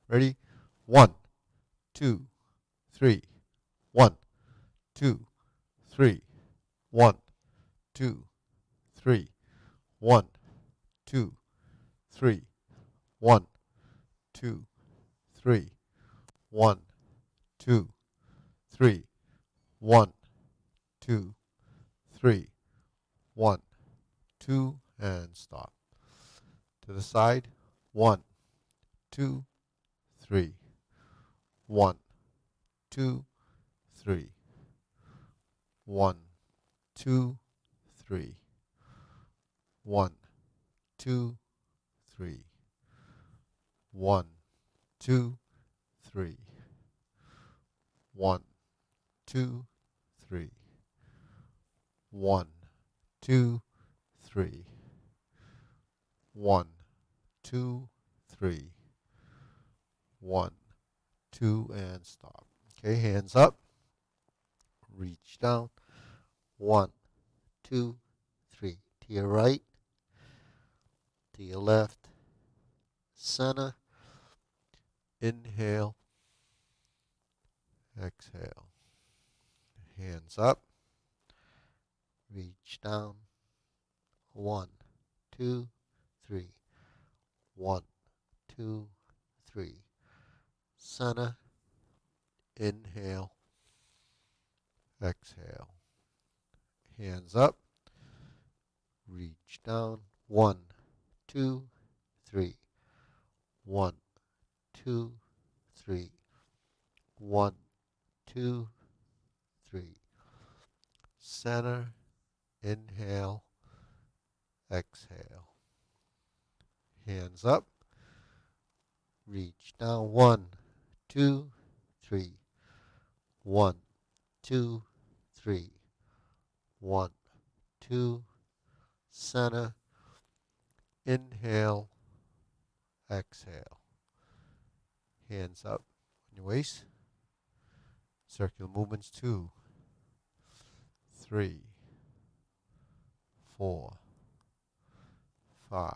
Ready? 1, 2, 3. 1, 2, 3. 1, 2, 3. 1, 2, 3. 1, 2, 3. 1, 2, 3. 1, 2, 3. 1, 2, and stop. To the side. 1, 2, 3. 1, 2, 3. 1, 2, 3. 1, 2, 3. 1, 2, 3. 1, 2, 3. 1, 2, 3. 1, 2, 3. 1, 2, and stop. Okay, hands up. Reach down. 1, 2, 3. To your right. To your left. Center. Inhale. Exhale. Hands up. Reach down. 1, 2, 3. 1, 2, 3. Center. Inhale. Exhale. Hands up. Reach down. 1, 2, 3. 1, 2, 3. 1, 2, 3. Center. Inhale. Exhale. Hands up. Reach down. 1, 2, 3. 1, 2, 3. 1, 2. Center. Inhale. Exhale. Hands up on your waist. Circular movements. 2, 3, 4, 5,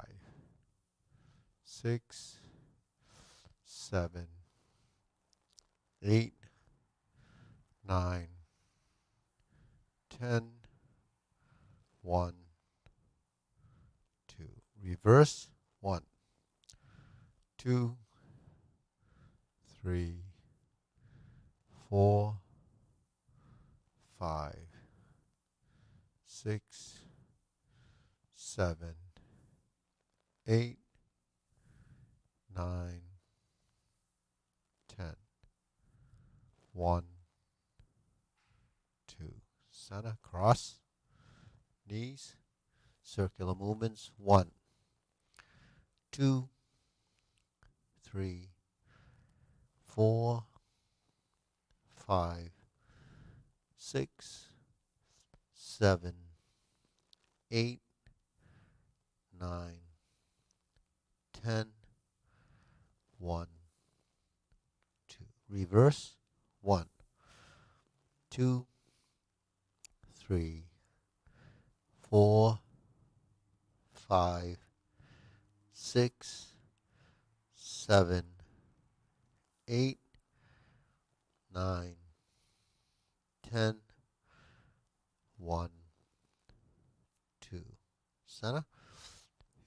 6, 7, 8, 9, 10. 1, 2. Reverse. 1, 2, 3, 4, 5, 6, 7, 8, 9, 10. 1, 2. Center. Cross. Knees. Circular movements. 1, 2, 3, 4, 5, 6, 7, 8, 9, 10. 1, 2. Reverse. 1, 2, 3, 4, 5, 6, 7, 8, 9, 10. 1, 2. Center.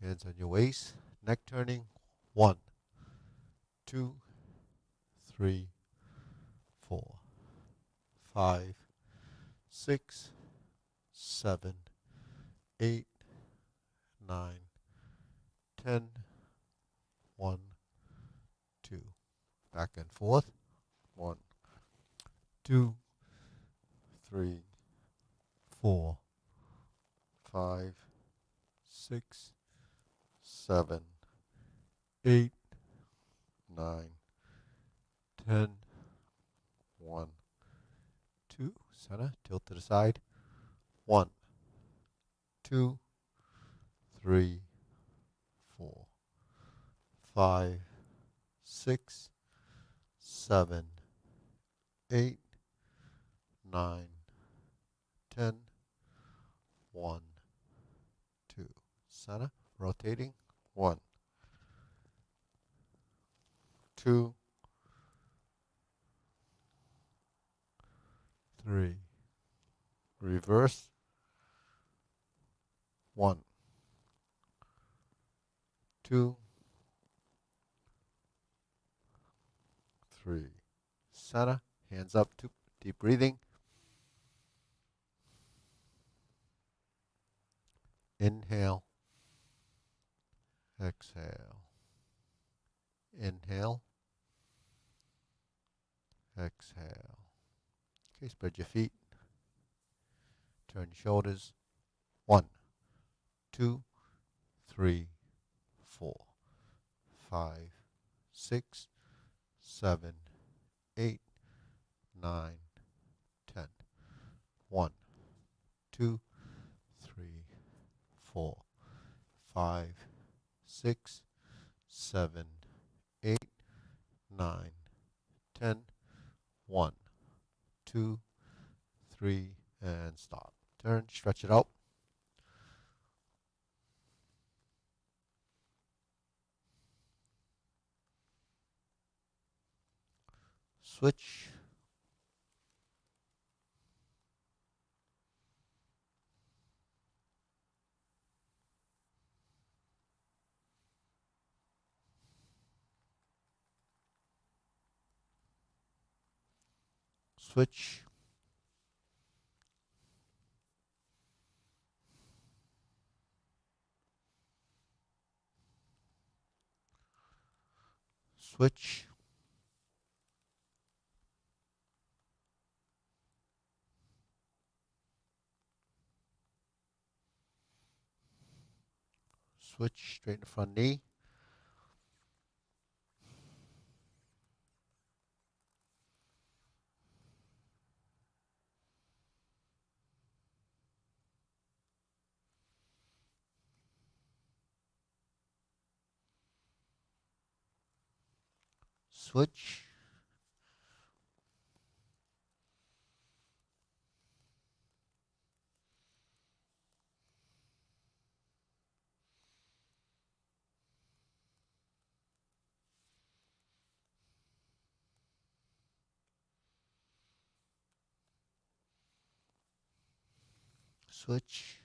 Hands on your waist. Neck turning. 1, 2, 3, 4, 5, 6, 7, 8, 9, 10. 1, 2. Back and forth. 1, 2, 3, 4, 5, 6, 7, 8, 9, 10. 1, 2. Center. Tilt to the side. 1, 2, 3, 4, 5, 6, 7, 8, 9, 10. 1, 2. Center. Rotating. 1, 2, 3. Reverse. 1, 2, 3. Center. Hands up. Deep breathing. Inhale. Exhale. Inhale. Exhale. Okay, spread your feet. Turn your shoulders. 1, 2, 3, 4, 5, 6, 7, 8, 9, 10. 1, 2, 3, 4, 5, 6, 7, 8, 9, 10. 1, 2, 3, and stop. Turn, stretch it out. Switch. Switch. Switch. Switch, straighten the front knee. Switch. Switch.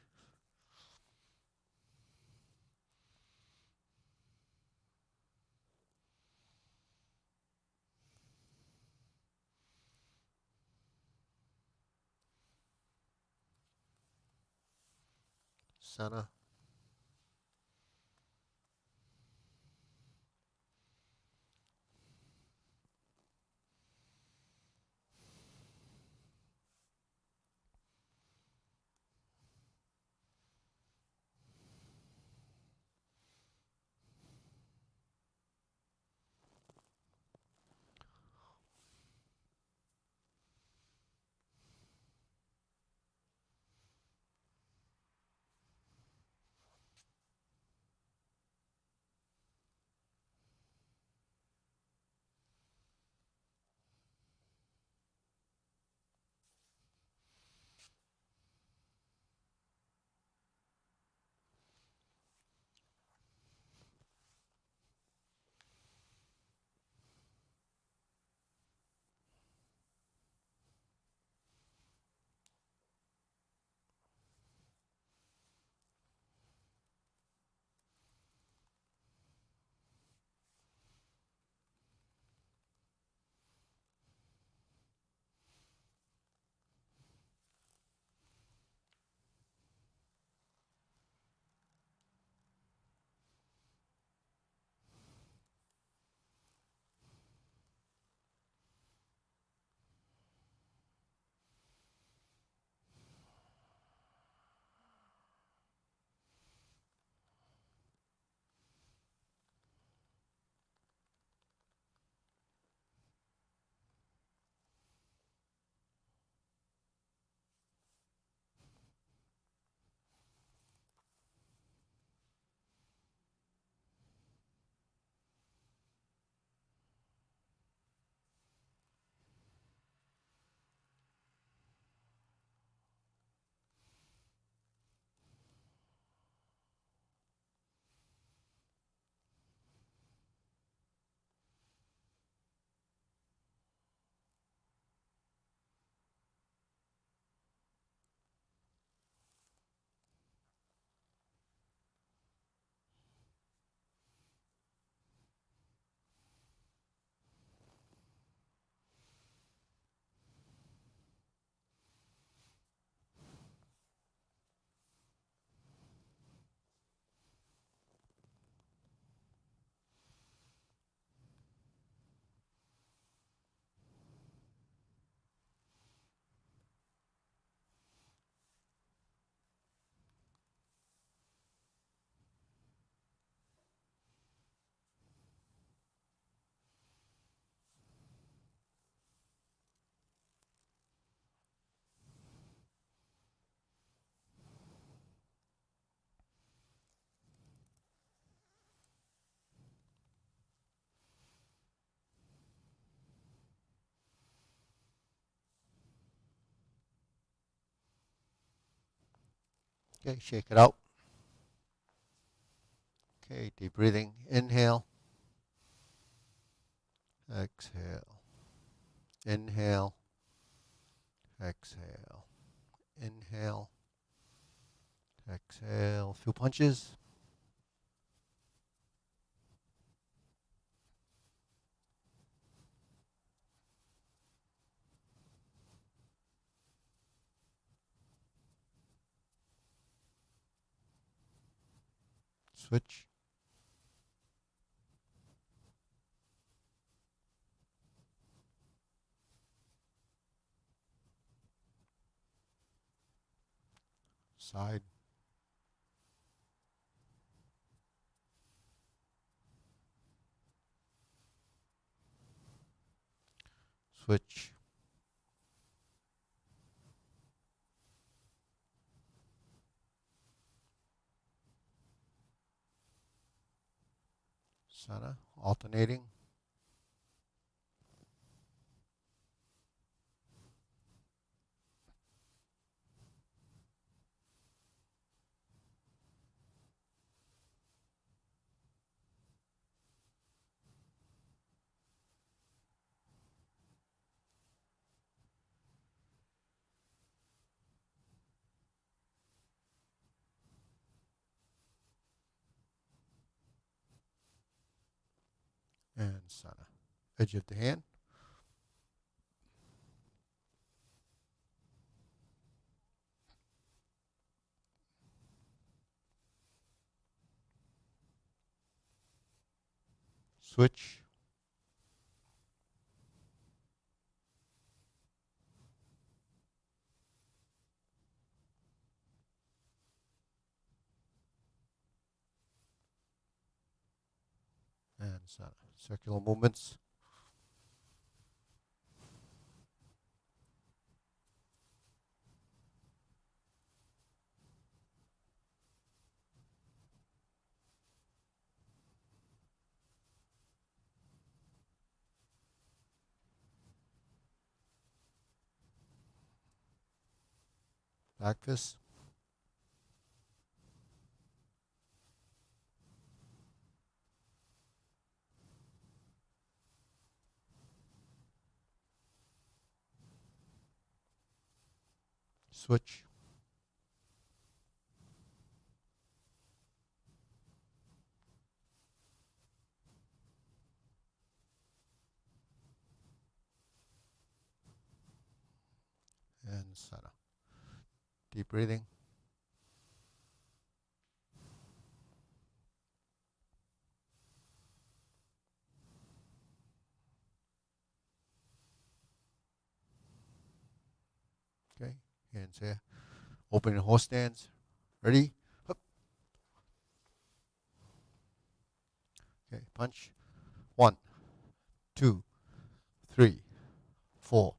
Center. Okay, shake it out. Okay, deep breathing. Inhale. Exhale. Inhale. Exhale. Inhale. Exhale. Few punches. Switch. Side. Switch. Center. Alternating. And center. Edge of the hand. Switch. And center. Circular movements. Back fist. Switch. And center. Deep breathing. Okay, hands here. Open in horse stance. Ready? Hup. Okay, punch. 1, 2, 3, 4,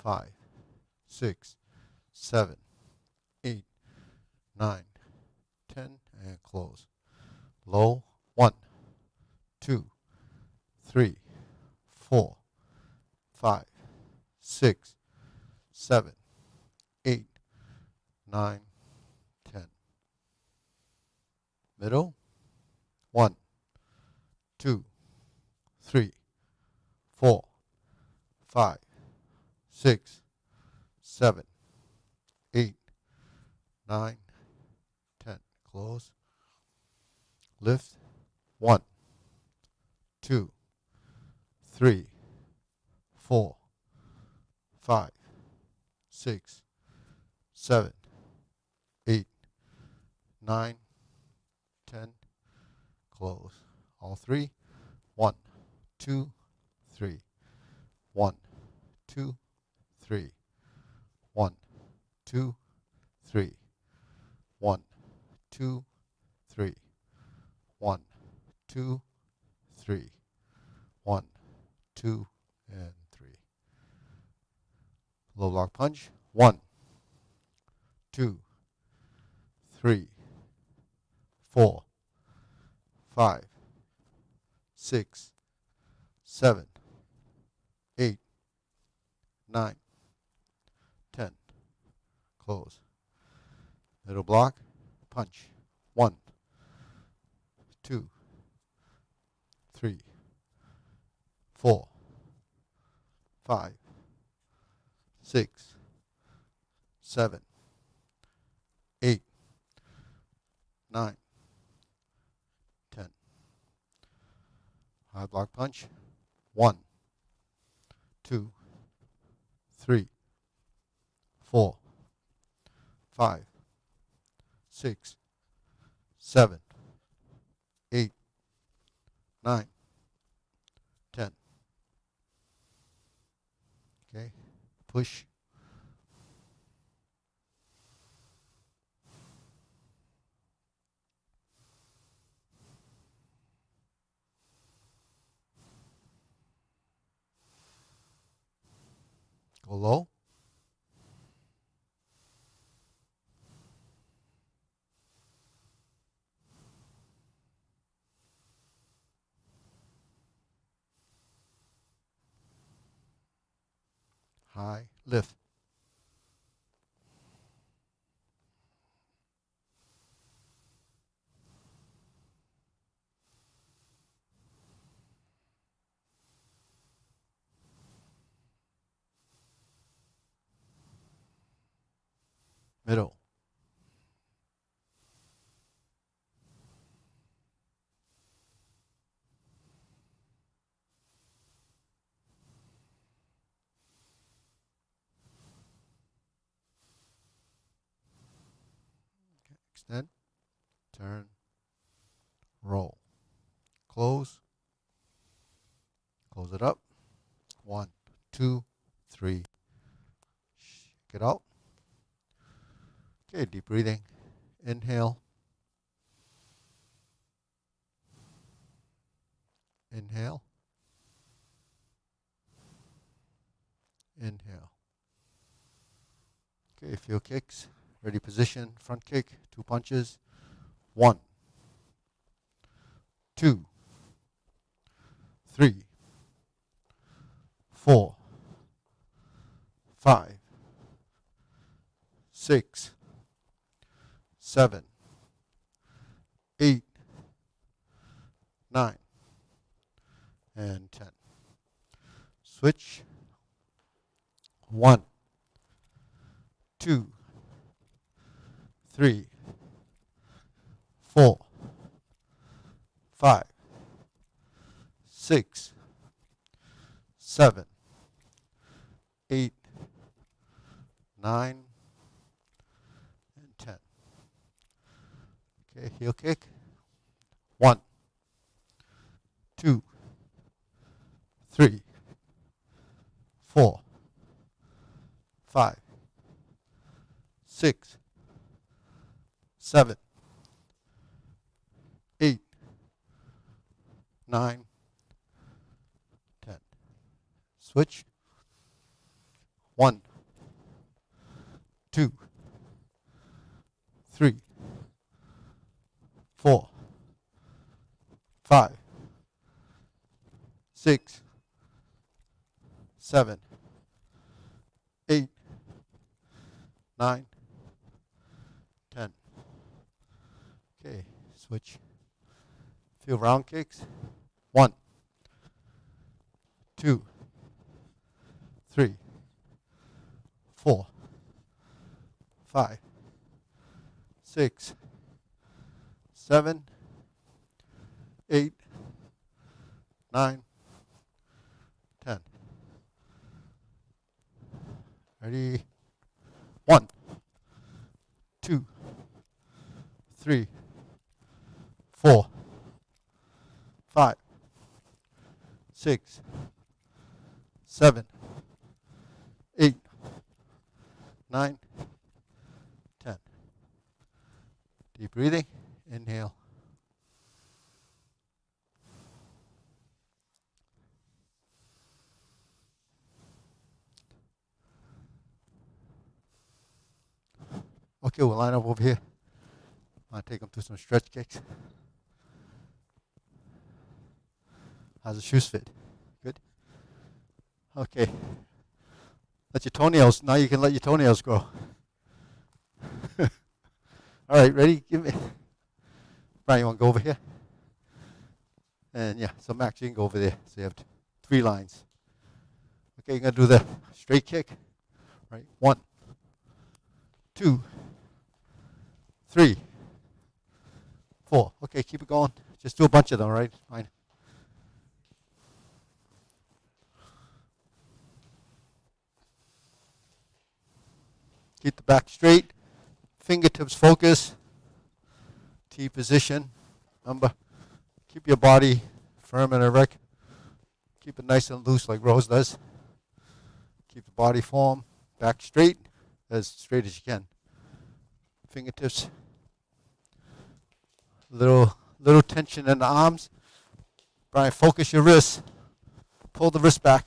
5, 6, 7, 8, 9, 10, and close. Low. 1, 2, 3, 4, 5, 6, 7, 8, 9, 10. Middle. 1, 2, 3, 4, 5, 6, 7, 8, 9, 10. Close. Lift. 1, 2, 3, 4, 5, 6, 7, 8, 9, 10. Close. All three. 1, 2, 3. 1, 2, 3. 1, 2, 3. 1, 2, 3. 1, 2, 3. 1, 2, and 3. Low block punch. 1, 2, 3, 4, 5, 6, 7, 8, 9, 10. Close. Middle block, punch. 1, 2, 3, 4, 5, 6, 7, 8, 9, 10. High block punch. 1, 2, 3, 4, 5, 6, 7, 8, 9, 10. Okay, push. Go low. High, lift. Middle. Okay, extend, turn, roll. Close. Close it up. 1, 2, 3. Shake it out. Okay, deep breathing. Inhale. Inhale. Inhale. Okay, feel kicks. Ready position. Front kick. 2 punches. 1, 2, 3, 4, 5, 6, 7, 8, 9, and 10. Switch. 1, 2, 3, 4, 5, 6, 7, 8, 9, and 10. Okay, heel kick. 1, 2, 3, 4, 5, 6, 7, 8, 9, 10. Switch. 1, 2, 3, 4, 5, 6, 7, 8, 9, 10. Okay, switch. Feel round kicks. 1, 2, 3, 4, 5, 6, 7, 8, 9, 10. Ready? 1, 2, 3, 4, 5, 6, 7, 8, 9, 10. Deep breathing. Inhale. Okay, we'll line up over here. I'll take them through some stretch kicks. How's the shoes fit? Good? Okay. Let your toenails, now you can let your toenails grow. All right, ready? Give me. Brian, you want to go over here? And yeah, so Max, you can go over there. So you have 3 lines. Okay, you're going to do the straight kick. Right, 1, 2, 3, 4. Okay, keep it going. Just do a bunch of them, right? Fine. Keep the back straight. Fingertips focus. T position. Remember, keep your body firm and erect. Keep it nice and loose like Rose does. Keep the body form. Back straight as you can. Fingertips. Little tension in the arms. Brian, focus your wrists. Pull the wrist back.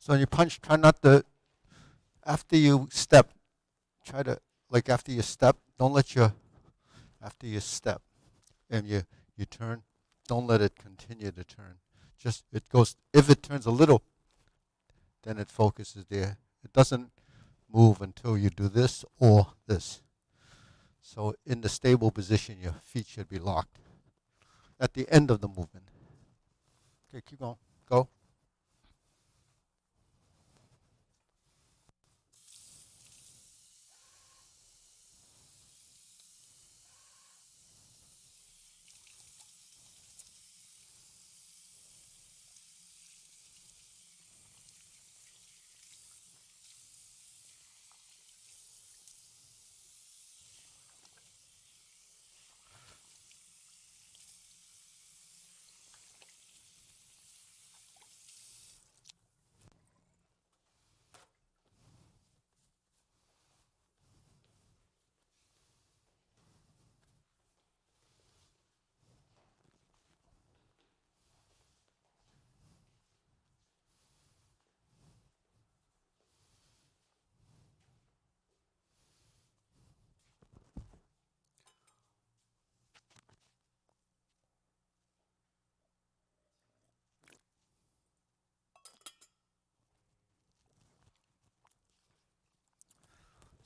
So when you punch, try not to, after you step, try to, like after you step, don't let your, after you step and you turn, don't let it continue to turn. Just, it goes, if it turns a little, then it focuses there. It doesn't move until you do this or this. So in the stable position, your feet should be locked at the end of the movement. Okay, keep going. Go.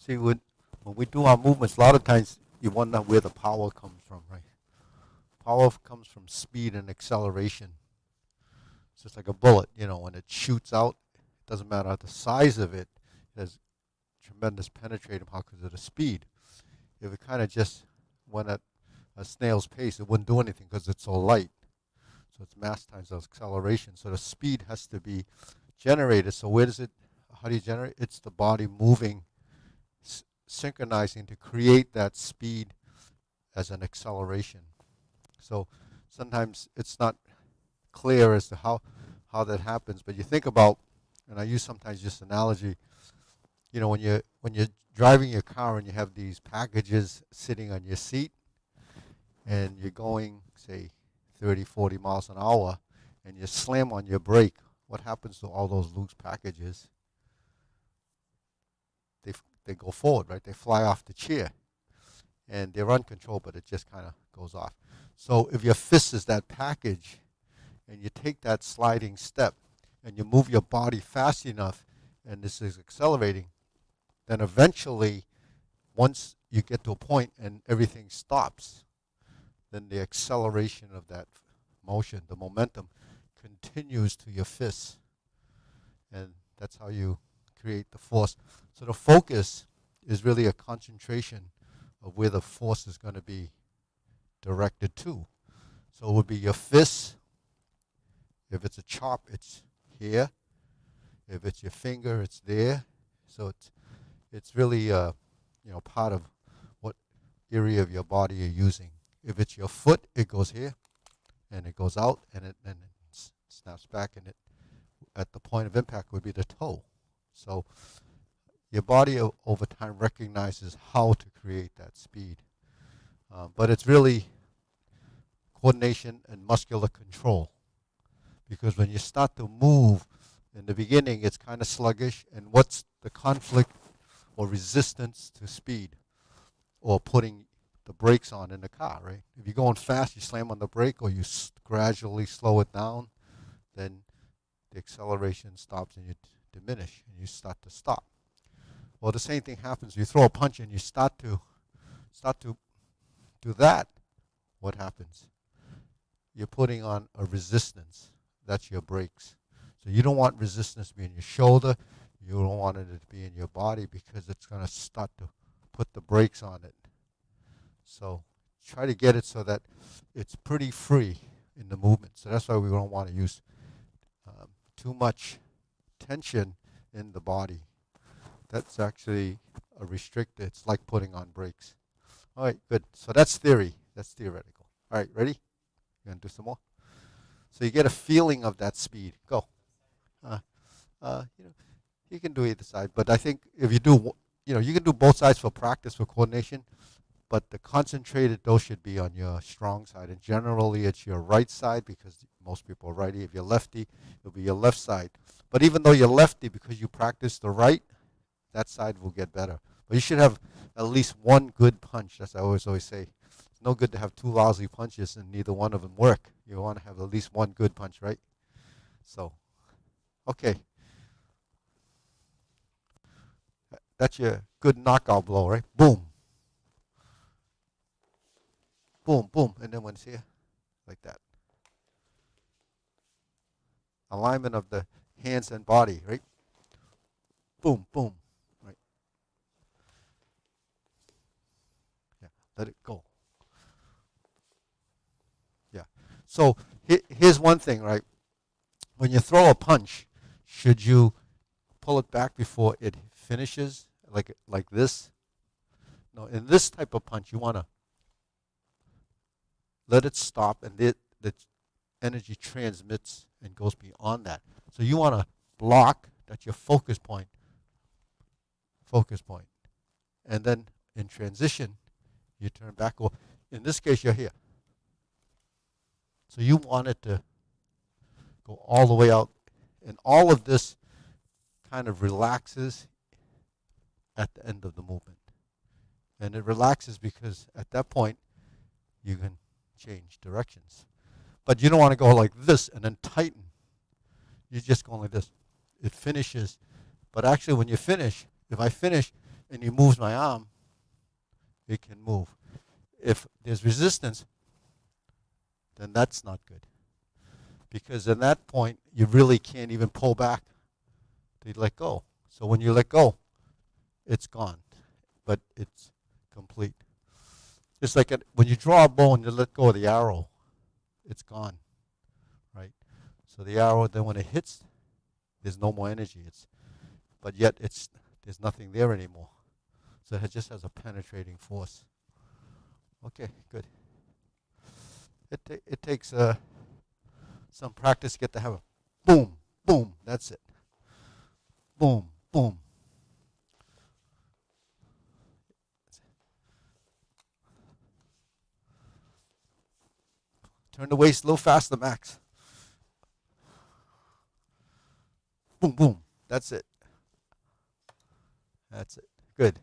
See, when we do our movements, a lot of times you wonder where the power comes from, right? Power comes from speed and acceleration. It's just like a bullet, you know, when it shoots out, it doesn't matter the size of it, it has tremendous penetrating power because of the speed. If it kind of just went at a snail's pace, it wouldn't do anything because it's so light. So it's mass times the acceleration. So the speed has to be generated. So where does it, how do you generate? It's the body moving, synchronizing to create that speed as an acceleration. So sometimes it's not clear as to how that happens, but you think about, and I use sometimes just analogy, you know, when you're driving your car and you have these packages sitting on your seat and you're going, say, 30, 40 miles an hour and you slam on your brake, what happens to all those loose packages? They go forward, right? They fly off the chair. And they're uncontrolled, but it just kind of goes off. So if your fist is that package and you take that sliding step and you move your body fast enough and this is accelerating, then eventually, once you get to a point and everything stops, then the acceleration of that motion, the momentum, continues to your fists. And that's how you create the force. So the focus is really a concentration of where the force is going to be directed to. So it would be your fists. If it's a chop, it's here. If it's your finger, it's there. So it's really part of what area of your body you're using. If it's your foot, it goes here, and it goes out, and it snaps back, and it at the point of impact would be the toe. So your body over time recognizes how to create that speed. But it's really coordination and muscular control. Because when you start to move, in the beginning it's kind of sluggish, and what's the conflict or resistance to speed? Or putting the brakes on in the car, right? If you're going fast, you slam on the brake, or you gradually slow it down, then the acceleration stops and you diminish, and you start to stop. Well, the same thing happens. You throw a punch and you start to do that. What happens? You're putting on a resistance. That's your brakes. So you don't want resistance to be in your shoulder. You don't want it to be in your body because it's going to start to put the brakes on it. So try to get it so that it's pretty free in the movement. So that's why we don't want to use too much tension in the body. That's actually a restricted. It's like putting on brakes. All right, good. So that's theory. That's theoretical. All right, ready? You want to do some more? So you get a feeling of that speed. Go. You can do either side, but I think if you do, you can do both sides for practice, for coordination, but the concentrated dose should be on your strong side. And generally, it's your right side because most people are righty. If you're lefty, it'll be your left side. But even though you're lefty, because you practice the right, that side will get better. But you should have at least one good punch. That's what I always say. It's no good to have two lousy punches and neither one of them work. You want to have at least one good punch, right? So, okay. That's your good knockout blow, right? Boom. Boom, boom. And then when it's here, like that. Alignment of the hands and body, right? Boom, boom, right? Yeah, let it go. Yeah. So here's one thing, right? When you throw a punch, should you pull it back before it finishes, like this? No, in this type of punch, you want to let it stop, and the energy transmits and goes beyond that. So you want to block. That's your focus point. Focus point. And then in transition, you turn back. Or in this case, you're here. So you want it to go all the way out. And all of this kind of relaxes at the end of the movement. And it relaxes because at that point, you can change directions. But you don't want to go like this and then tighten. You're just going like this. It finishes. But actually, when you finish, if I finish and he moves my arm, it can move. If there's resistance, then that's not good. Because at that point, you really can't even pull back to let go. So when you let go, it's gone. But it's complete. It's like when you draw a bow and you let go of the arrow, it's gone, right? So the arrow, then when it hits, there's no more energy. But yet there's nothing there anymore. So it just has a penetrating force. Okay, good. It takes some practice to get to have a boom, boom. That's it. Boom, boom. Turn the waist a little faster, Max. Boom, boom. That's it. That's it. Good.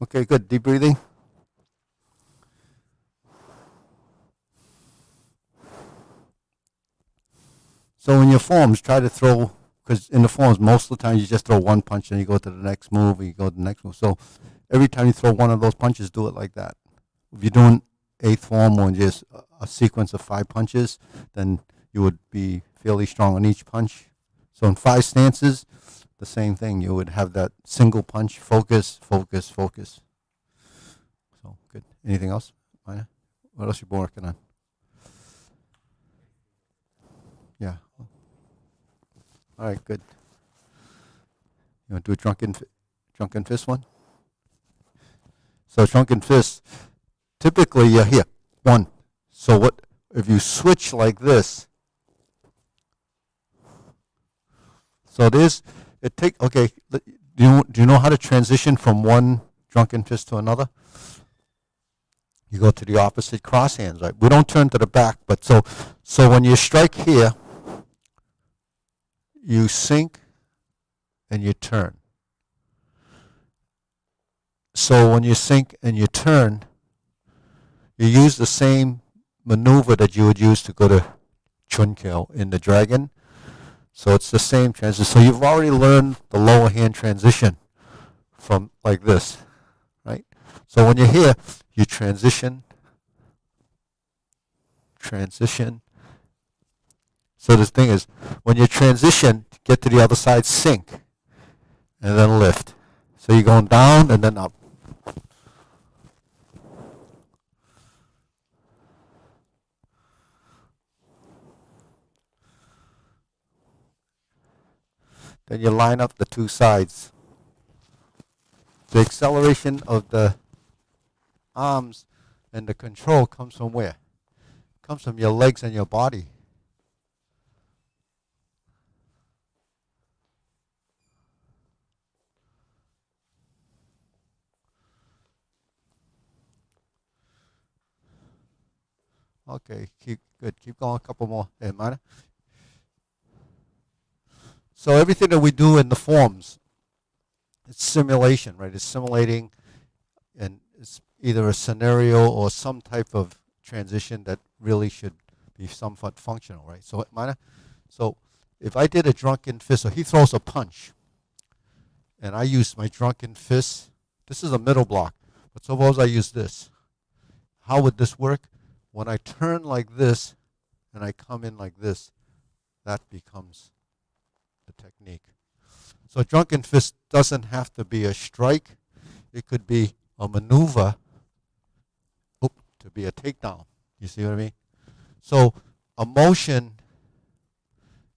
Okay, good. Deep breathing. So in your forms, try to throw, because in the forms, most of the time you just throw one punch and you go to the next move, and you go to the next move. So every time you throw one of those punches, do it like that. If you're doing eighth form or just a sequence of 5 punches, then you would be fairly strong on each punch. So in 5 stances, the same thing. You would have that single punch, focus, focus, focus. So good. Anything else, Maya? What else you been working on? Yeah. All right, good. You want to do a drunken fist one? So drunken fist, typically you're here. 1. So what if you switch like this? So okay, do you know how to transition from one drunken fist to another? You go to the opposite cross hands, right? We don't turn to the back, but so when you strike here, you sink and you turn. So when you sink and you turn, you use the same maneuver that you would use to go to Chun-Kyo in the dragon. So it's the same transition. So you've already learned the lower hand transition from like this, right? So when you're here, you transition. So the thing is, when you transition, get to the other side, sink, and then lift. So you're going down and then up. Then you line up the two sides. The acceleration of the arms and the control comes from where? Comes from your legs and your body. Okay, good. Keep going. A couple more. Hey, Mana. So everything that we do in the forms, it's simulation, right? It's simulating, and it's either a scenario or some type of transition that really should be somewhat functional, right? So, Mana. So if I did a drunken fist, so he throws a punch, and I use my drunken fist. This is a middle block, but suppose I use this. How would this work? When I turn like this and I come in like this, that becomes the technique. So drunken fist doesn't have to be a strike. It could be a maneuver to be a takedown. You see what I mean? So a motion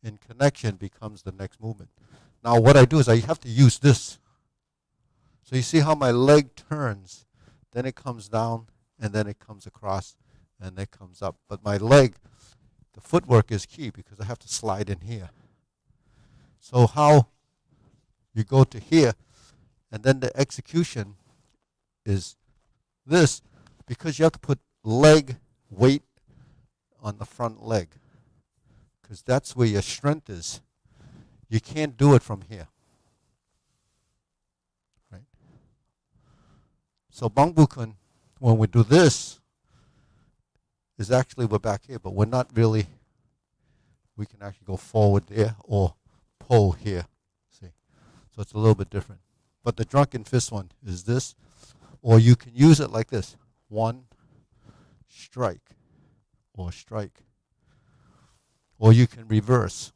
in connection becomes the next movement. Now what I do is I have to use this. So you see how my leg turns, then it comes down, and then it comes across, and it comes up. But my leg, the footwork is key because I have to slide in here. So how you go to here, and then the execution is this, because you have to put leg weight on the front leg, because that's where your strength is. You can't do it from here. Right? So Bangbu Kun, when we do this, is actually we're back here, but we're not really, we can actually go forward there or pull here. See? So it's a little bit different. But the drunken fist one is this, or you can use it like this. One, strike, or strike. Or you can reverse,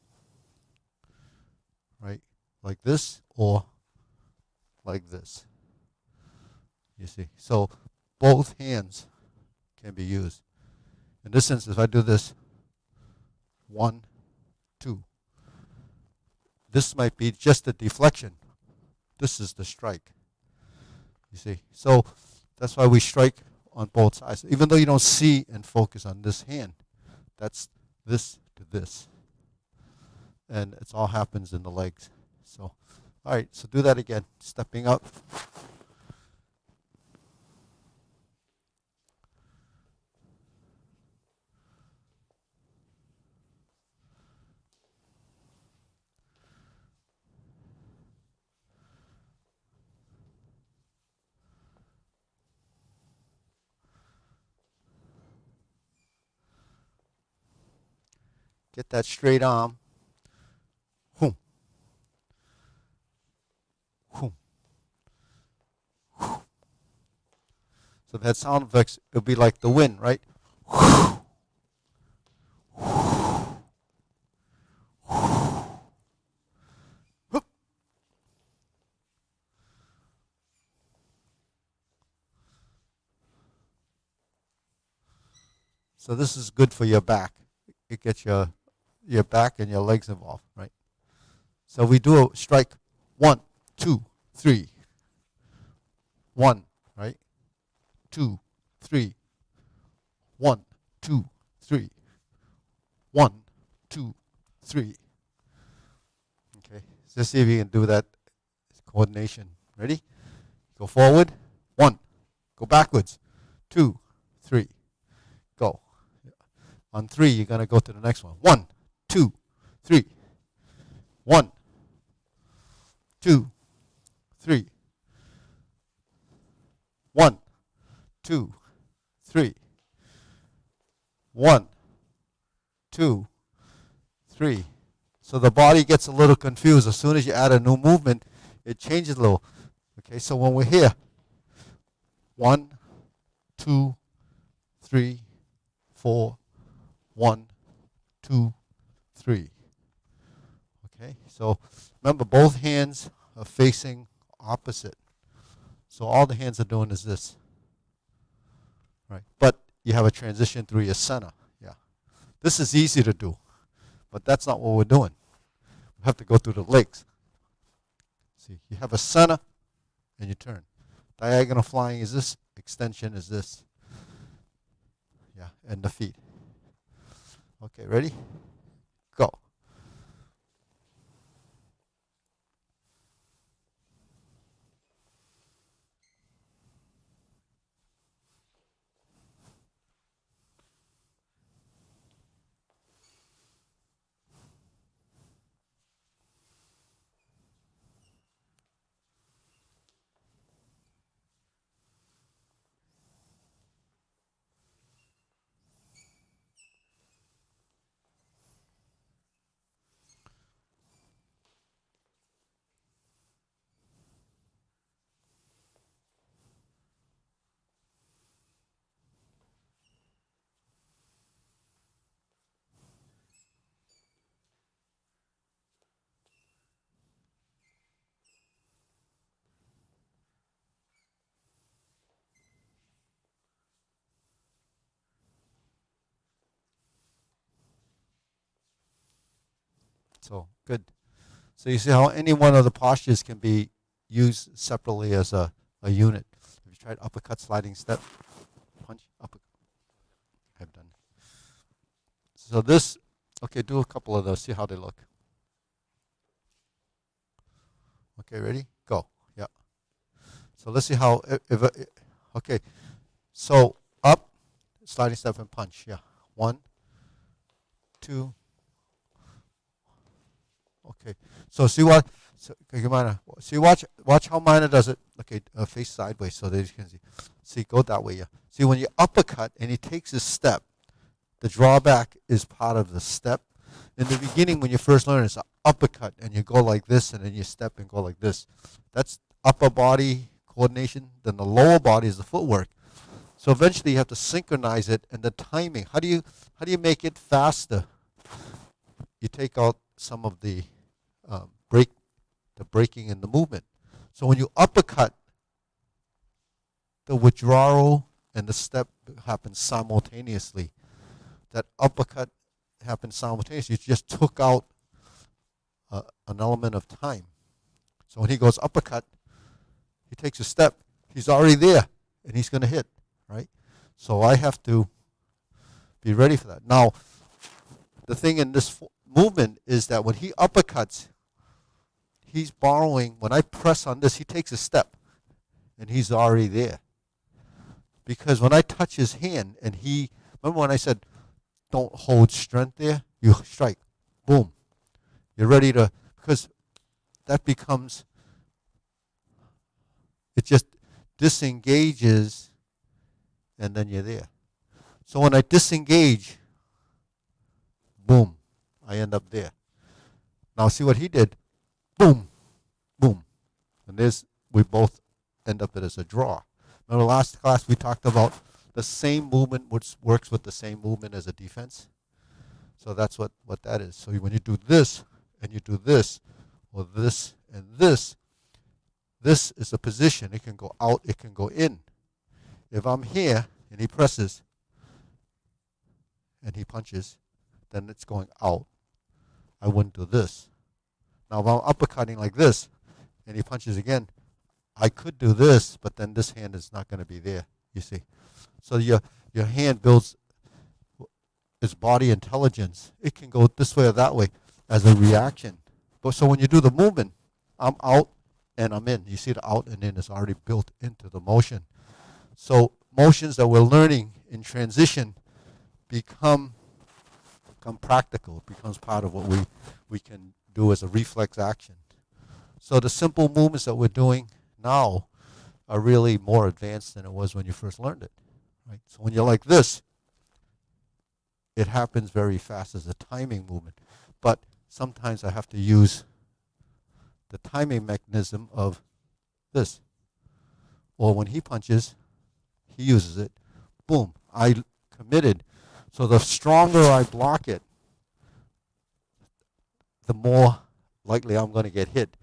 right? Like this, or like this. You see? So both hands can be used. In this instance, if I do this, 1, 2. This might be just a deflection. This is the strike. You see? So that's why we strike on both sides. Even though you don't see and focus on this hand, that's this to this. And it all happens in the legs. So, all right, so do that again. Stepping up. Get that straight arm. Hoom. Hoom. So if it had sound effects, it would be like the wind, right? So this is good for your back. It gets your back and your legs involved, right? So we do a strike 1, 2, 3. 1, right? 2, 3. 1, 2, 3. 1, 2, 3. Okay, so let's see if you can do that coordination. Ready? Go forward. 1. Go backwards. 2, 3. Go. On 3, you're going to go to the next one. 1, 2, 3. 1, 2, 3. 1, 2, 3. 1, 2, 3. So the body gets a little confused. As soon as you add a new movement, it changes a little. Okay, so when we're here, 1, 2, 3, 4. 1, 2, 3. Okay, so remember both hands are facing opposite. So all the hands are doing is this, right? But you have a transition through your center. Yeah. This is easy to do, but that's not what we're doing. We have to go through the legs. See, you have a center, and you turn. Diagonal flying is this. Extension is this. Yeah, and the feet. Okay, ready? Go. So, good. So you see how any one of the postures can be used separately as a unit. Have you tried uppercut, sliding step, punch, uppercut? I've done. So this, okay, do a couple of those, see how they look. Okay, ready? Go. Yeah. So let's see how, okay. So up, sliding step and punch. Yeah. 1, 2. Okay. So see what, see watch how Mina does it. Okay, face sideways so that you can see. See, go that way. Yeah. See, when you uppercut and he takes his step, the drawback is part of the step. In the beginning, when you first learn, it's an uppercut, and you go like this, and then you step and go like this. That's upper body coordination. Then the lower body is the footwork. So eventually, you have to synchronize it, and the timing. How do you make it faster? You take out some of the breaking in the movement. So when you uppercut, the withdrawal and the step happen simultaneously. That uppercut happened simultaneously. You just took out an element of time. So when he goes uppercut, he takes a step. He's already there, and he's going to hit, right? So I have to be ready for that. Now, the thing in this movement is that when he uppercuts, he's borrowing. When I press on this, he takes a step, and he's already there. Because when I touch his hand, and remember when I said, don't hold strength there, you strike, boom. You're ready to, because that becomes, it just disengages, and then you're there. So when I disengage, boom, I end up there. Now see what he did, boom, boom. And we both end up as a draw. Remember last class we talked about the same movement which works with the same movement as a defense. So that's what that is. So when you do this, and you do this, or this, and this is a position. It can go out, it can go in. If I'm here, and he presses, and he punches, then it's going out. I wouldn't do this. Now if I'm uppercutting like this, and he punches again, I could do this, but then this hand is not going to be there, you see. So your hand builds its body intelligence. It can go this way or that way as a reaction. But so when you do the movement, I'm out and I'm in. You see the out and in is already built into the motion. So motions that we're learning in transition become practical. It becomes part of what we can do as a reflex action. So the simple movements that we're doing now are really more advanced than it was when you first learned it. Right? So when you're like this, it happens very fast as a timing movement. But sometimes I have to use the timing mechanism of this. Or when he punches, he uses it. Boom, I committed. So the stronger I block it, the more likely I'm going to get hit.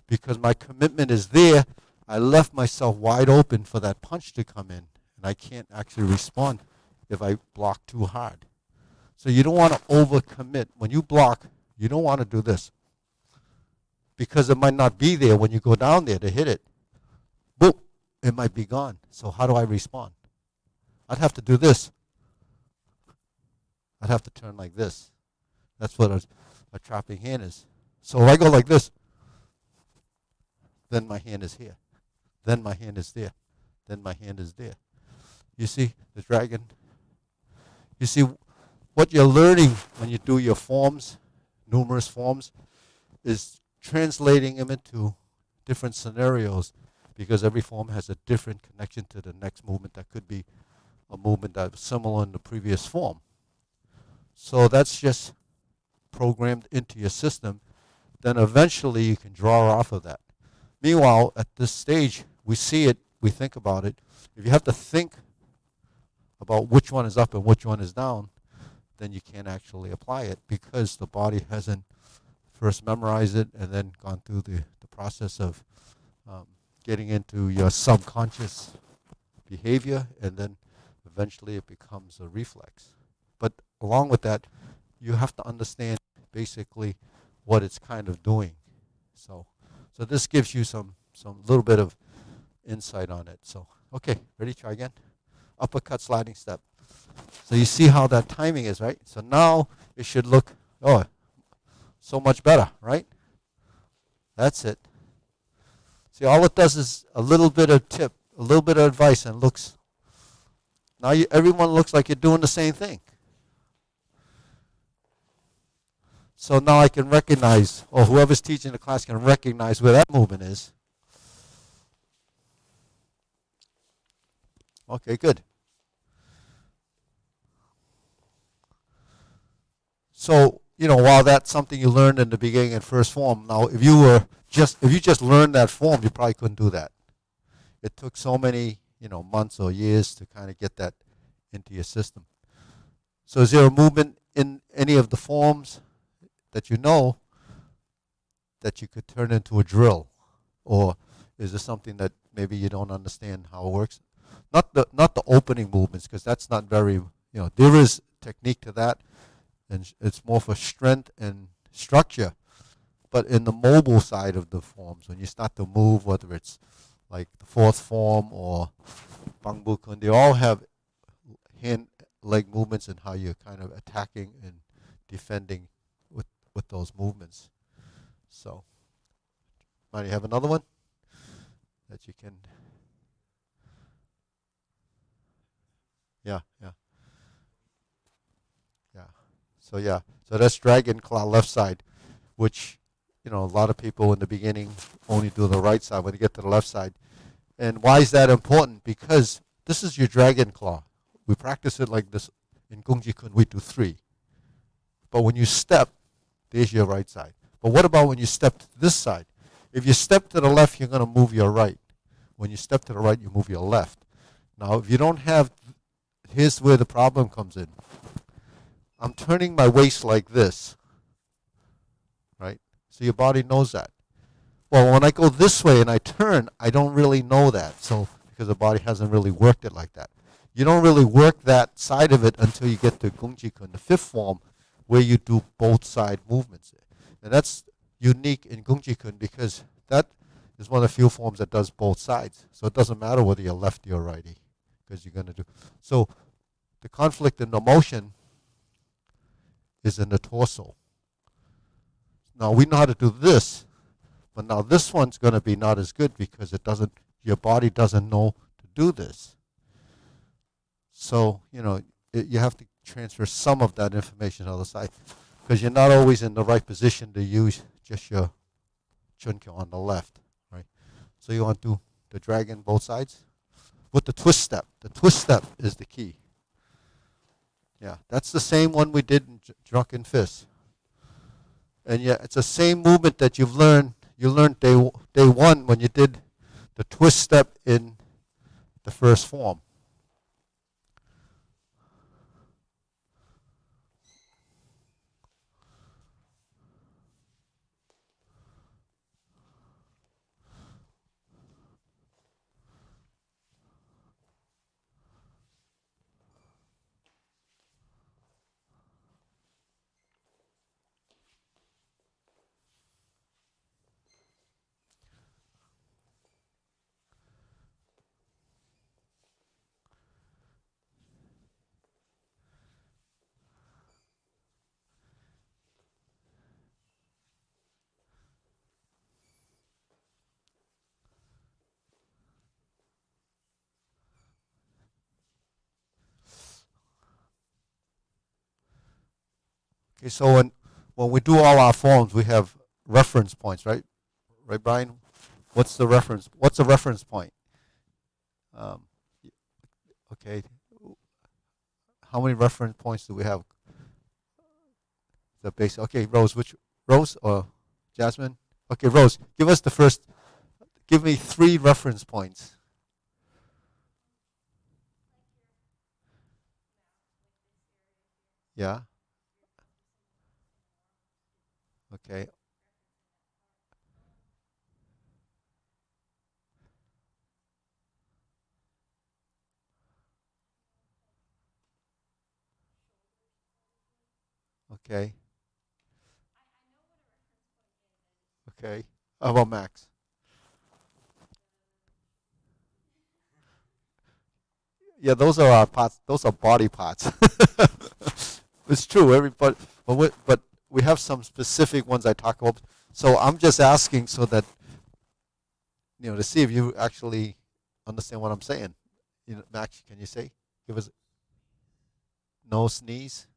Because my commitment is there, I left myself wide open for that punch to come in, and I can't actually respond if I block too hard. So you don't want to overcommit. When you block, you don't want to do this, because it might not be there when you go down there to hit it. Boom, it might be gone. So how do I respond? I'd have to do this. I'd have to turn like this. That's what a trapping hand is. So if I go like this, then my hand is here. Then my hand is there. Then my hand is there. You see the dragon? You see what you're learning when you do your forms, numerous forms, is translating them into different scenarios, because every form has a different connection to the next movement that could be a movement that was similar in the previous form. So that's just programmed into your system. Then eventually you can draw off of that. Meanwhile, at this stage, we see it, we think about it. If you have to think about which one is up and which one is down, then you can't actually apply it, because the body hasn't first memorized it and then gone through the process of getting into your subconscious behavior, and then eventually it becomes a reflex. But along with that, you have to understand basically what it's kind of doing. So this gives you some little bit of insight on it. So, okay, ready? Try again. Uppercut sliding step. So you see how that timing is, right? So now it should look, so much better, right? That's it. See, all it does is a little bit of tip, a little bit of advice, and looks, now everyone looks like you're doing the same thing. So now I can recognize, or whoever's teaching the class can recognize where that movement is. Okay, good. So, while that's something you learned in the beginning in first form, now if you just learned that form, you probably couldn't do that. It took so many, months or years to kind of get that into your system. So is there a movement in any of the forms that you know that you could turn into a drill? Or is there something that maybe you don't understand how it works? Not the opening movements, because that's not very, there is technique to that, and it's more for strength and structure. But in the mobile side of the forms, when you start to move, whether it's like the fourth form or Bang Bu Kun, they all have hand, leg movements and how you're kind of attacking and defending with those movements. So, might you have another one that you can? Yeah. So that's dragon claw left side, which, a lot of people in the beginning only do the right side when they get to the left side. And why is that important? Because this is your dragon claw. We practice it like this in Gung Ji Kun. We do 3. But when you step, there's your right side. But what about when you step to this side? If you step to the left, you're going to move your right. When you step to the right, you move your left. Now, if you don't have, here's where the problem comes in. I'm turning my waist like this, right? So your body knows that. Well, when I go this way and I turn, I don't really know that. So, because the body hasn't really worked it like that. You don't really work that side of it until you get to Gung Ji Kun, the 5th form, where you do both side movements. And that's unique in Gung Ji Kun, because that is one of the few forms that does both sides. So it doesn't matter whether you're lefty or righty, because you're going to do. So the conflict in the motion is in the torso. Now we know how to do this, but now this one's going to be not as good, because your body doesn't know to do this. So, you have to transfer some of that information to the other side, because you're not always in the right position to use just your chun kyo on the left, right? So you want to do the dragon both sides with the twist step. The twist step is the key. Yeah, that's the same one we did in Drunken Fist. And yeah, it's the same movement that you've learned. You learned day 1 when you did the twist step in the first form. Okay, so when we do all our forms, we have reference points, right? Right, Brian? What's the reference? What's a reference point? Um, okay. How many reference points do we have? The base. Okay, Rose. Which Rose or Jasmine? Okay, Rose. Give us the first. Give me 3 reference points. Yeah. Okay. Okay. Okay. How about Max? Yeah, those are our parts. Those are body parts. It's true. Everybody, but we have some specific ones I talk about. So I'm just asking so that to see if you actually understand what I'm saying. Max, can you say? Give us no sneeze,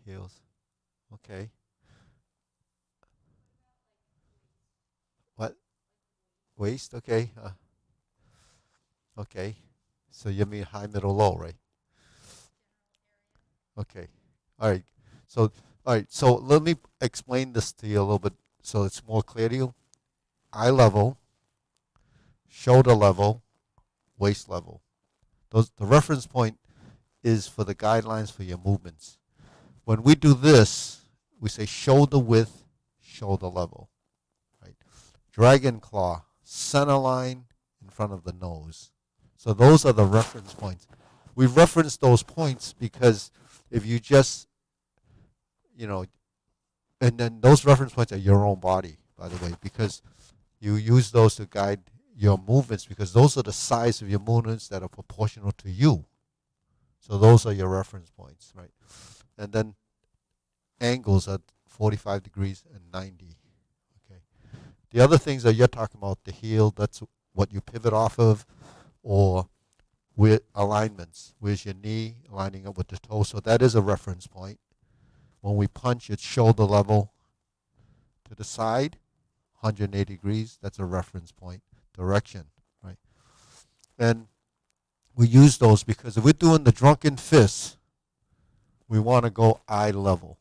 heels. Okay. What waist? Okay. Okay. So you mean high, middle, low, right? Okay. All right. So all right. So let me explain this to you a little bit so it's more clear to you. Eye level, shoulder level, waist level. The reference point is for the guidelines for your movements. When we do this, we say shoulder width, shoulder level. Right? Dragon claw, center line in front of the nose. So those are the reference points. We reference those points because if you just, and then those reference points are your own body, by the way, because you use those to guide your movements because those are the size of your movements that are proportional to you. So those are your reference points, right? And then angles are 45 degrees and 90. Okay. The other things that you're talking about, the heel, that's what you pivot off of, or with alignments. Where's your knee lining up with the toe? So that is a reference point. When we punch, it's shoulder level to the side, 180 degrees. That's a reference point. Direction, right? And we use those because if we're doing the drunken fist, we want to go eye level.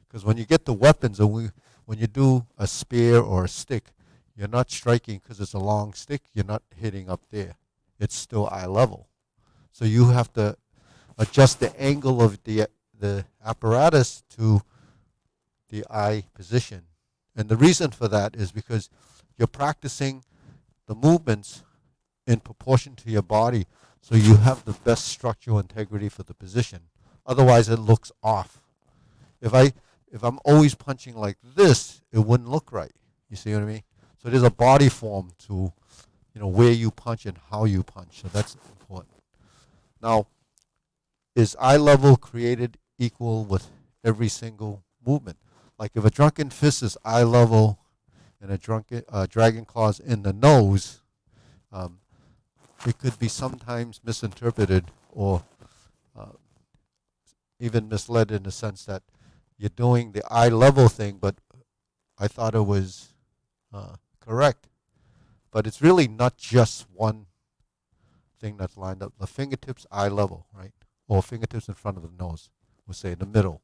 Because when you get the weapons, and when you do a spear or a stick, you're not striking because it's a long stick. You're not hitting up there. It's still eye level. So you have to adjust the angle of the apparatus to the eye position. And the reason for that is because you're practicing the movements in proportion to your body so you have the best structural integrity for the position. Otherwise, it looks off. If I'm always punching like this, it wouldn't look right. You see what I mean? So there's a body form to, where you punch and how you punch. So that's important. Now, is eye level created equal with every single movement? Like if a drunken fist is eye level and a dragon claws in the nose, it could be sometimes misinterpreted or even misled in the sense that you're doing the eye level thing, but I thought it was correct. But it's really not just one thing that's lined up. The fingertips eye level, right? Or fingertips in front of the nose, we'll say in the middle.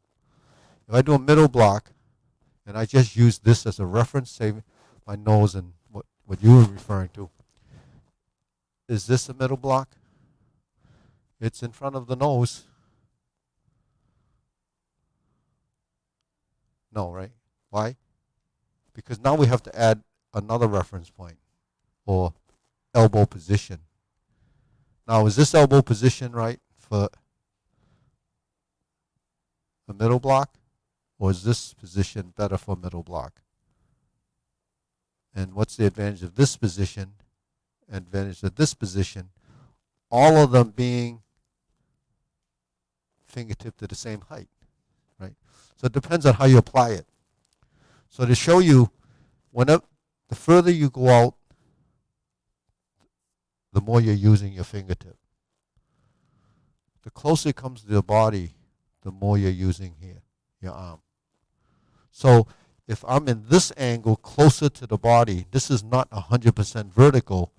If I do a middle block, and I just use this as a reference, say my nose and what you were referring to, is this a middle block? It's in front of the nose. No, right? Why? Because now we have to add another reference point or elbow position. Now, is this elbow position right for a middle block? Or is this position better for middle block? And what's the advantage of this position? Advantage of this position? All of them being fingertip to the same height, right? So it depends on how you apply it. So to show you, the further you go out, the more you're using your fingertip. the closer it comes to the body, the more you're using here, your arm. So if I'm in this angle closer to the body, this is not 100% vertical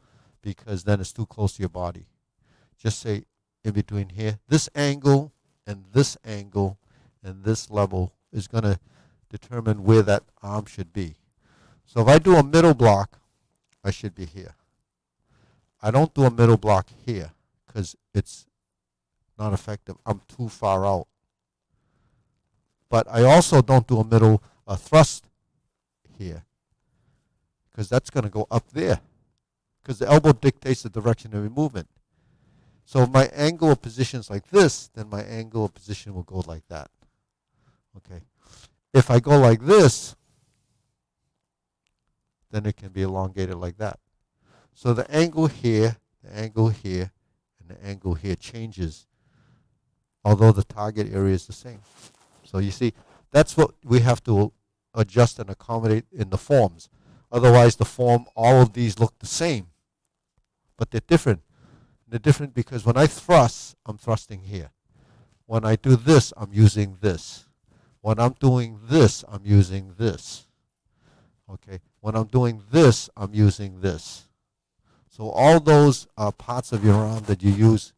because then it's too close to your body. Just say in between here, this angle and this angle and this level is going to determine where that arm should be. So if I do a middle block, I should be here. I don't do a middle block here because it's not effective. I'm too far out. But I also don't do a middle thrust here because that's going to go up there because the elbow dictates the direction of your movement. So if my angle of position is like this, then my angle of position will go like that. Okay. If I go like this, then it can be elongated like that. So the angle here, and the angle here changes, although the target area is the same. So you see, that's what we have to adjust and accommodate in the forms. Otherwise, the form, all of these look the same, but they're different. They're different because when I thrust, I'm thrusting here. When I do this, I'm using this. When I'm doing this, I'm using this. Okay. When I'm doing this, I'm using this. So all those are parts of your arm that you use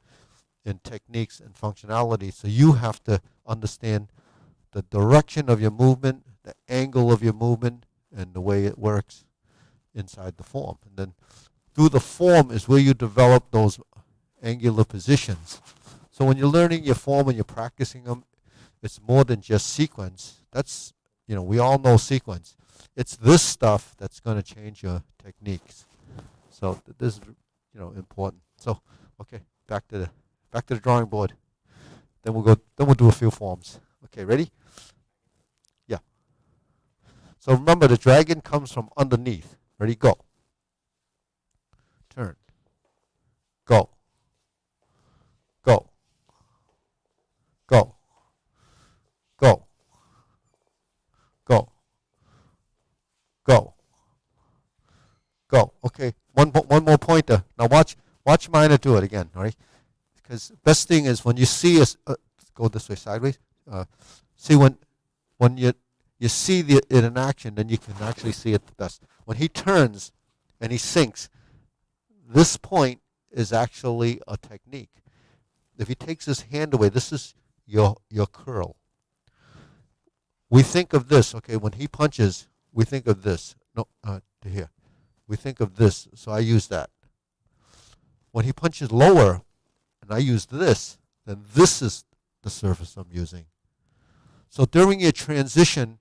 in techniques and functionality. So you have to understand the direction of your movement, the angle of your movement, and the way it works inside the form. And then through the form is where you develop those angular positions. So when you're learning your form and you're practicing them, it's more than just sequence. That's, we all know sequence. It's this stuff that's going to change your techniques. So this is, important. So, okay, back to the drawing board. Then we'll do a few forms. Okay, ready? Yeah. So remember, the dragon comes from underneath. Ready? Go. Turn. Go. Go. Go. Go. Go. Go. Go. Okay. One more pointer. Now watch Minor do it again. All right. Because best thing is when you see us go this way sideways. See when you see it in action, then you can actually see it the best. When he turns and he sinks, this point is actually a technique. If he takes his hand away, this is your curl. We think of this, okay, when he punches, we think of this. No, to here. We think of this, so I use that. When he punches lower, and I use this, then this is the surface I'm using. So during your transition,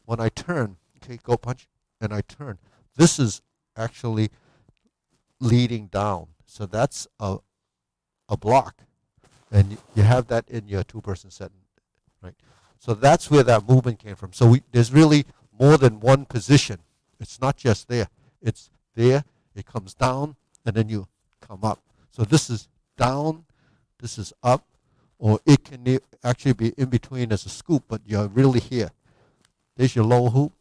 when I turn, okay, go punch, and I turn, this is actually leading down. So that's a block. And you have that in your two-person set, right? So that's where that movement came from. So there's really more than one position. It's not just there. It's there, it comes down, and then you come up. So this is down, this is up, or it can actually be in between as a scoop, but you're really here. There's your lower hoop.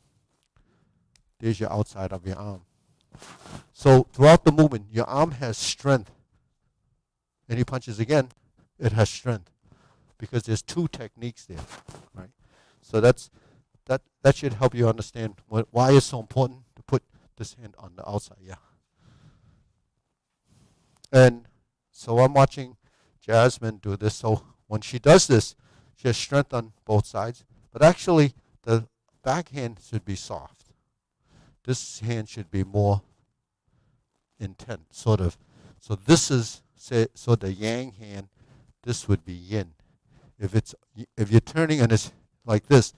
There's your outside of your arm. So throughout the movement, your arm has strength. And he punches again, it has strength. Because there's two techniques there, right? So that should help you understand why it's so important to put this hand on the outside, yeah. And so I'm watching Jasmine do this. So when she does this, she has strength on both sides. But actually, the backhand should be soft. This hand should be more intense, sort of. So this is, so the yang hand, this would be yin. If you're turning and it's like this,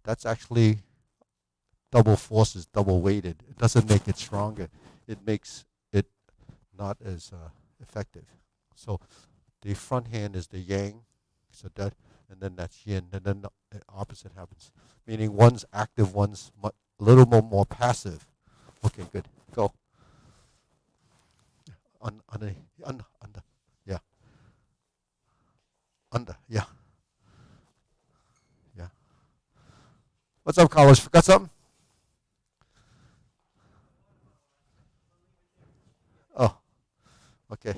that's actually double forces, double weighted. It doesn't make it stronger. It makes it not as effective. So the front hand is the yang, so that, and then that's yin, and then the opposite happens. Meaning one's active, one's a little more passive. Okay, good. Go. Under, yeah. Under, yeah. Yeah. What's up, Carlos? Forgot something? Oh, okay.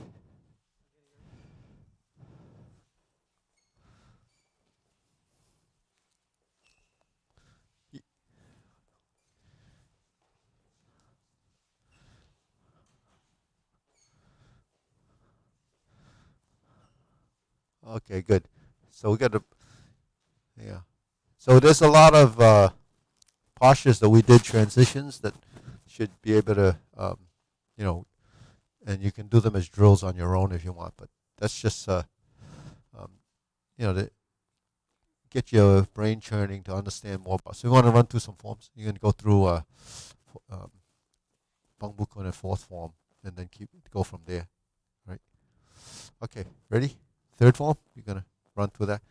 Okay, good. So we got to, yeah. So there's a lot of postures that we did transitions that should be able to, you know, and you can do them as drills on your own if you want. But that's just, you know, to get your brain churning to understand more about. So we want to run through some forms. You're going to go through Bang Bu Kun in fourth form, and then go from there, right? Okay, ready? Third form. You're going to run through that.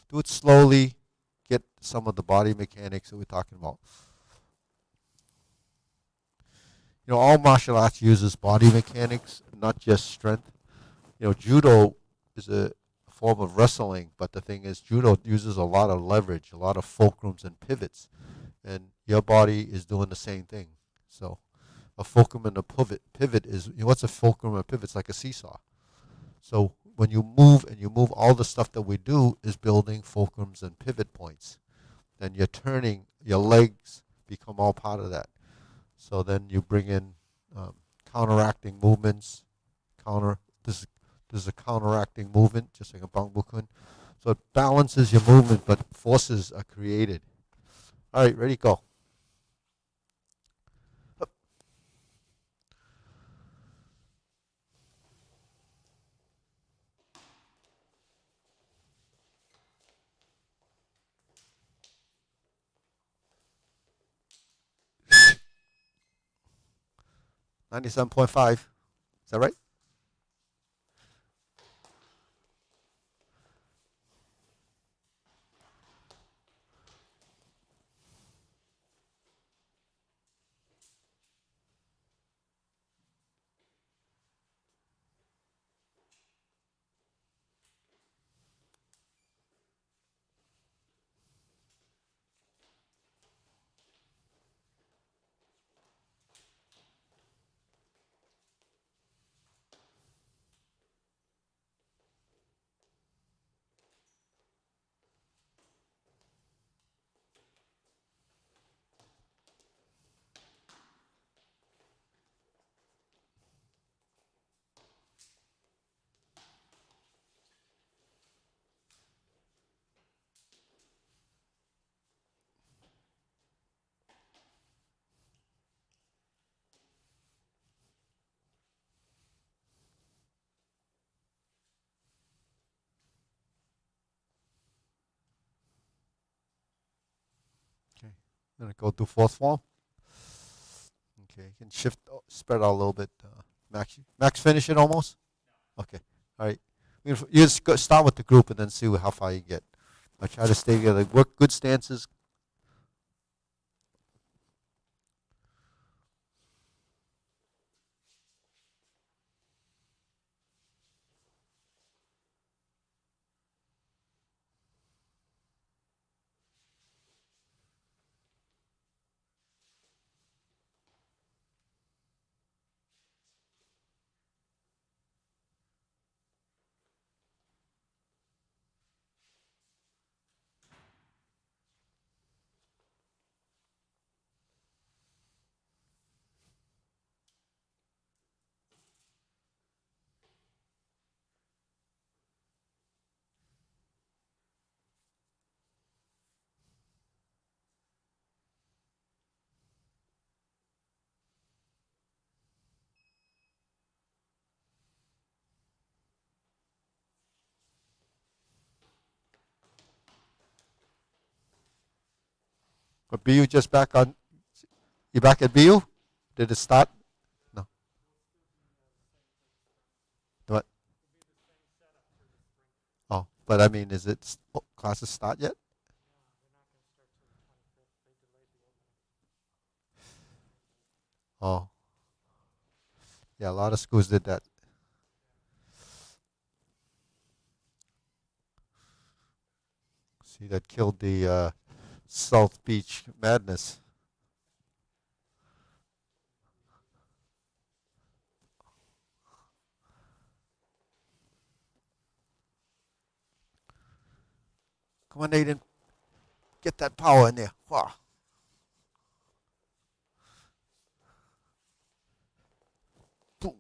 Do it slowly. Get some of the body mechanics that we're talking about. You know, all martial arts uses body mechanics, not just strength. You know, judo is a form of wrestling, but the thing is, judo uses a lot of leverage, a lot of fulcrums and pivots, and your body is doing the same thing. So, a fulcrum and a pivot is, you know, what's a fulcrum and a pivot? It's like a seesaw. So when you move and you move, all the stuff that we do is building fulcrums and pivot points. Then you're turning, your legs become all part of that. So then you bring in counteracting movements. This is a counteracting movement, just like a Bang Bu Kun. So it balances your movement, but forces are created. All right, ready, go. Up. $97.5. Is that right? Okay. I'm going to go to fourth form. Okay, you can spread out a little bit. Max, finish it almost? Okay, all right. You just start with the group and then see how far you get. I try to stay together. Work good stances. But BU just back on. You back at BU? Did it start? No. What? Oh, but I mean, is it classes start yet? Oh, yeah. A lot of schools did that. See, that killed the South Beach madness. Come on, Aiden. Get that power in there. Wow. Boom.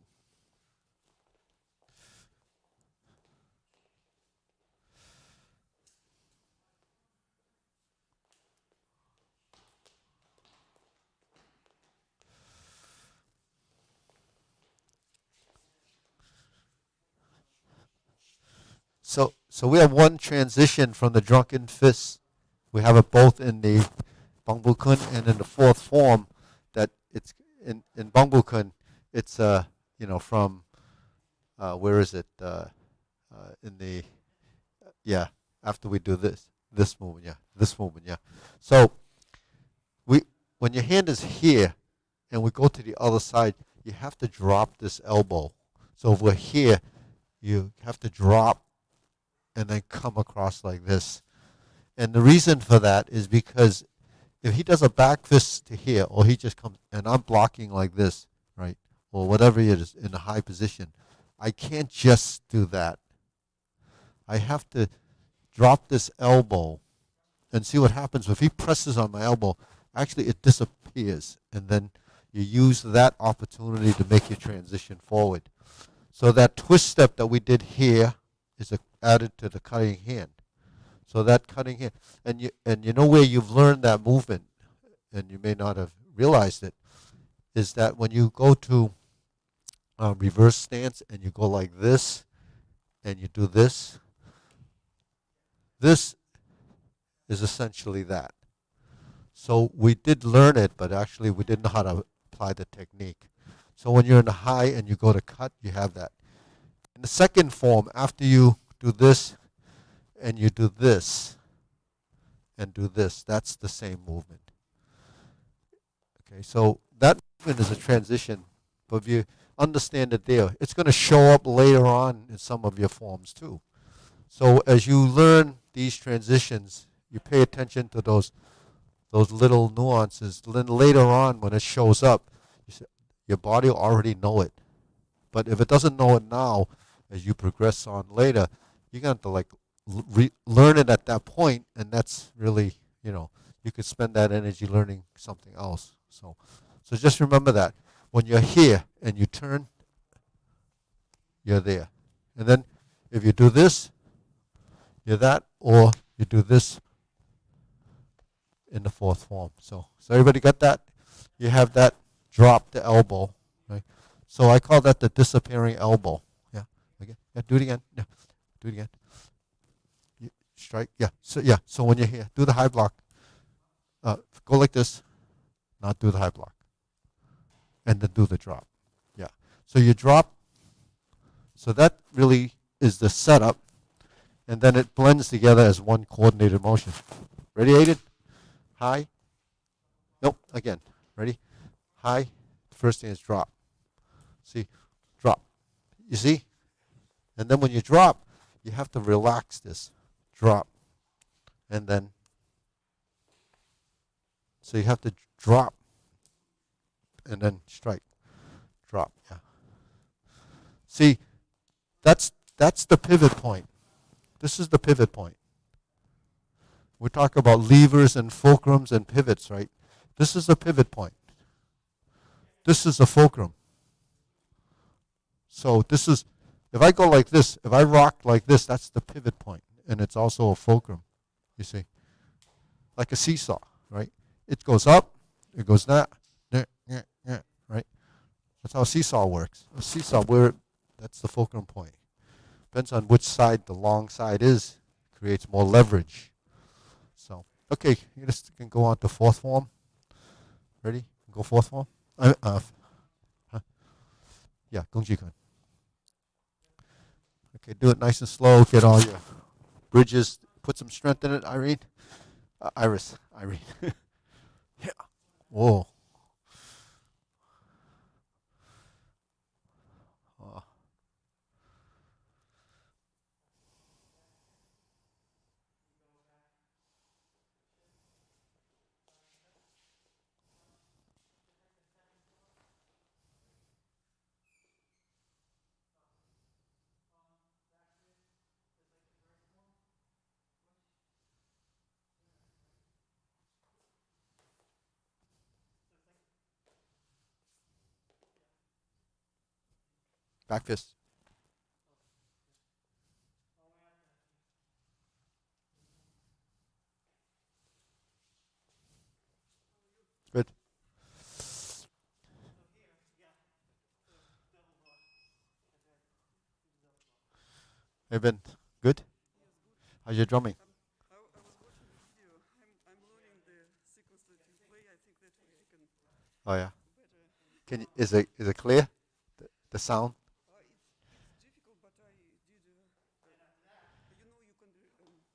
So we have one transition from the Drunken Fist. We have it both in the Bangbu Kun and in the fourth form. That it's in Bangbu Kun. It's from where is it? In the after we do this movement, this movement, So when your hand is here and we go to the other side, you have to drop this elbow. So if we're here, you have to drop and then come across like this. And the reason for that is because if he does a back fist to here, or he just comes and I'm blocking like this, right, or whatever it is in a high position, I can't just do that. I have to drop this elbow and see what happens. If he presses on my elbow, actually it disappears, and then you use that opportunity to make your transition forward. So that twist step that we did here is added to the cutting hand. So that cutting hand, and you know where you've learned that movement, and you may not have realized it, is that when you go to reverse stance and you go like this, and you do this, this is essentially that. So we did learn it, but actually we didn't know how to apply the technique. So when you're in the high and you go to cut, you have that. In the second form, after you do this and you do this and do this, that's the same movement. Okay, so that movement is a transition, but if you understand it there, it's going to show up later on in some of your forms too. So as you learn these transitions, you pay attention to those little nuances. Then later on, when it shows up, your body will already know it. But if it doesn't know it now, as you progress on later, you're going to have to learn it at that point, and that's really, you could spend that energy learning something else. So just remember that. When you're here and you turn, you're there. And then if you do this, you're that, or you do this in the fourth form. So everybody got that? You have that drop the elbow, right? So I call that the disappearing elbow. Yeah. Okay. Yeah. Do it again. Yeah. Do it again. You strike. Yeah. So when you're here, do the high block. Go like this. Not do the high block. And then do the drop. Yeah. So you drop. So that really is the setup, and then it blends together as one coordinated motion. Ready, Aiden? High. Nope. Again. Ready? High. First thing is drop. See? Drop. You see? And then when you drop, you have to relax this. Drop. And then, so you have to drop. And then strike. Drop. Yeah. See, that's the pivot point. This is the pivot point. We talk about levers and fulcrums and pivots, right? This is the pivot point. This is the fulcrum. So this is, if I go like this, if I rock like this, that's the pivot point, and it's also a fulcrum, you see. Like a seesaw, right? It goes up, it goes that, right? That's how a seesaw works. A seesaw, that's the fulcrum point. Depends on which side the long side is, creates more leverage. So, okay, you just can go on to fourth form. Ready? Go fourth form. Yeah, Gung Kuen. Okay, do it nice and slow. Get all your bridges. Put some strength in it, Irene. Irene. Yeah. Whoa. Back fist. Good. Hey Ben, good? How's your drumming? I was watching the video. I'm learning the sequence that you play. I think that way I can Oh yeah. better. Can you, is it clear? The sound? It's difficult, but I did. You can reduce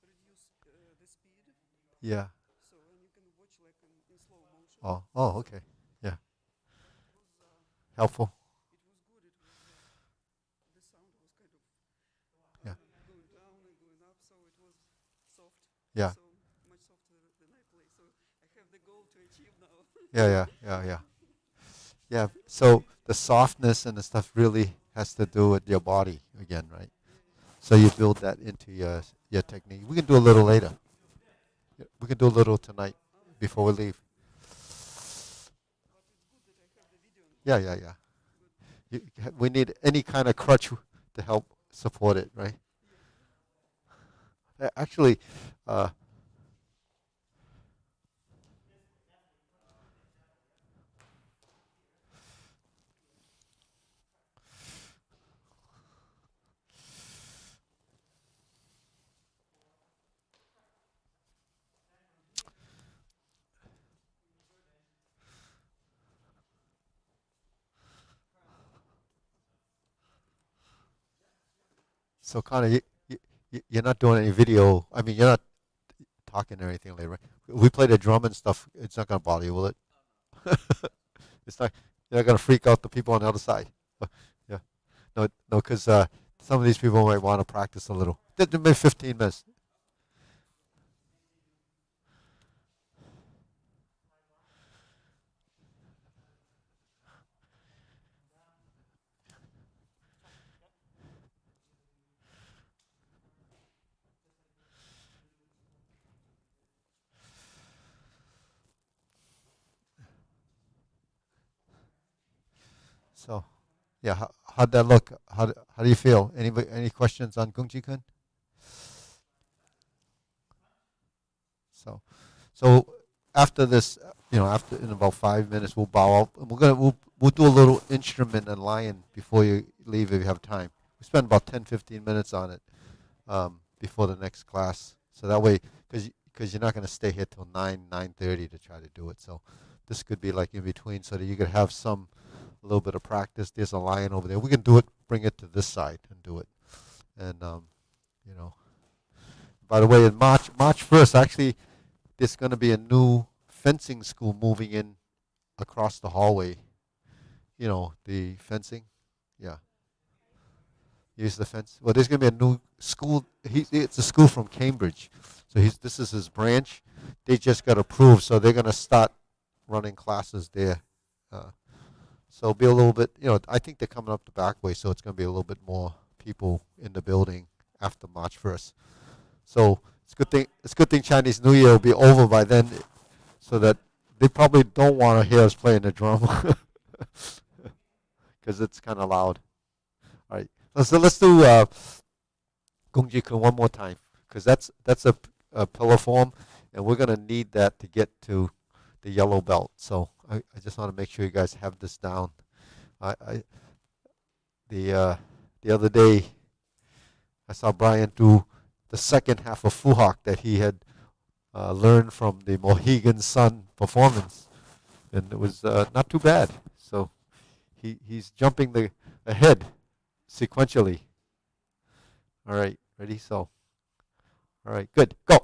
the speed, Yeah. so and you can watch like in slow motion. Oh, okay. Yeah. It was Helpful. it was good. It was the sound was kind of Yeah. going down and going up, so it was soft. Yeah. So much softer than I play. So I have the goal to achieve now. Yeah. Yeah. So the softness and the stuff really has to do with your body again, right? So you build that into your technique. We can do a little later. Yeah, we can do a little tonight before we leave. But it's good that I have the video. Yeah. We need any kind of crutch to help support it, right? Actually, so kind of you're not doing any video. I mean, you're not talking or anything later, right? We play the drum and stuff. It's not gonna bother you, will it? It's not. You're not gonna freak out the people on the other side. Yeah. No, because some of these people might want to practice a little. Maybe 15 minutes. So, yeah. How'd that look? How do you feel? Any questions on Gung Kuen? So after this, after in about 5 minutes, we'll bow out. And we'll do a little instrument and lion before you leave if you have time. We spend about 10, 15 minutes on it before the next class. So that way, because you're not going to stay here till 9:30 to try to do it. So this could be like in between, so that you could have a little bit of practice. There's a lion over there. We can do it. Bring it to this side and do it. And by the way, in March 1st, actually, there's going to be a new fencing school moving in across the hallway. The fencing. Yeah. Use the fence. Well, there's going to be a new school. It's a school from Cambridge. So this is his branch. They just got approved, so they're going to start running classes there. So it'll be a little bit, I think they're coming up the back way, so it's going to be a little bit more people in the building after March 1st. So it's a good thing Chinese New Year will be over by then, so that they probably don't want to hear us playing the drum because it's kind of loud. All right, so let's do Gung Kuen one more time, because that's a pillar form, and we're gonna need that to get to the yellow belt. So I just want to make sure you guys have this down. The other day I saw Brian do the second half of Fu Hawk that he had learned from the Mohegan Sun performance, and it was not too bad. So he's jumping ahead sequentially. All right, ready? So, all right, good, go.